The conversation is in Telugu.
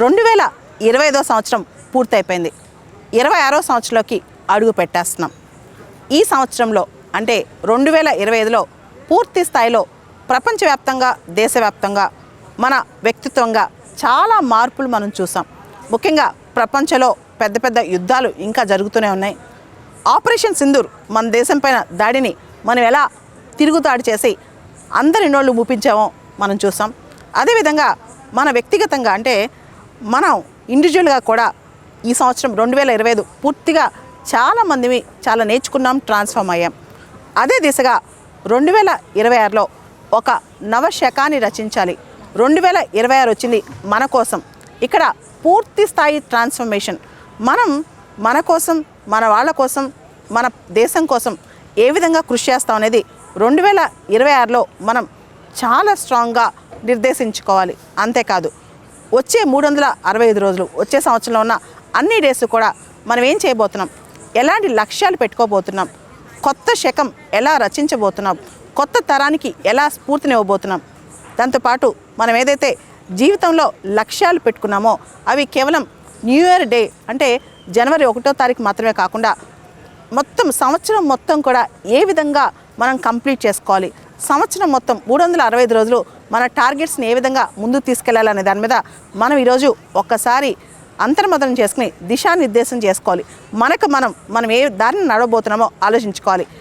2025వ సంవత్సరం పూర్తయిపోయింది. 26వ సంవత్సరంలోకి అడుగు పెట్టేస్తున్నాం. ఈ సంవత్సరంలో అంటే 2025లో పూర్తి స్థాయిలో ప్రపంచవ్యాప్తంగా దేశవ్యాప్తంగా మన వ్యక్తిత్వంగా చాలా మార్పులు మనం చూసాం. ముఖ్యంగా ప్రపంచంలో పెద్ద పెద్ద యుద్ధాలు ఇంకా జరుగుతూనే ఉన్నాయి. ఆపరేషన్ సింధూర్ మన దేశం పైన దాడిని మనం ఎలా తిరుగుదాడి చేసి అందరి నోళ్ళు మూపించామో మనం చూసాం. అదేవిధంగా మన వ్యక్తిగతంగా అంటే మనం ఇండివిజువల్గా కూడా ఈ సంవత్సరం 2025 పూర్తిగా చాలామంది చాలా నేర్చుకున్నాం, ట్రాన్స్ఫార్మ్ అయ్యాం. అదే దిశగా 2026లో ఒక నవశకాన్ని రచించాలి. 2026 వచ్చింది మన కోసం. ఇక్కడ పూర్తి స్థాయి ట్రాన్స్ఫర్మేషన్. మనం మన కోసం, మన వాళ్ళ కోసం, మన దేశం కోసం ఏ విధంగా కృషి చేస్తాం అనేది 2026లో మనం చాలా స్ట్రాంగ్గా నిర్దేశించుకోవాలి. అంతేకాదు వచ్చే 365 రోజులు, వచ్చే సంవత్సరంలో ఉన్న అన్ని డేస్ కూడా మనం ఏం చేయబోతున్నాం, ఎలాంటి లక్ష్యాలు పెట్టుకోబోతున్నాం, కొత్త శకం ఎలా రచించబోతున్నాం, కొత్త తరానికి ఎలా స్ఫూర్తినివ్వబోతున్నాం. దాంతోపాటు మనం ఏదైతే జీవితంలో లక్ష్యాలు పెట్టుకున్నామో అవి కేవలం న్యూ ఇయర్ డే అంటే జనవరి 1వ తారీఖు మాత్రమే కాకుండా మొత్తం సంవత్సరం మొత్తం కూడా ఏ విధంగా మనం కంప్లీట్ చేసుకోవాలి, సంవత్సరం మొత్తం 365 రోజులు మన టార్గెట్స్ని ఏ విధంగా ముందుకు తీసుకెళ్లాలనే దాని మీద మనం ఈరోజు ఒక్కసారి అంతర్మదనం చేసుకుని దిశానిర్దేశం చేసుకోవాలి. మనం ఏ దారిని నడవబోతున్నామో ఆలోచించుకోవాలి.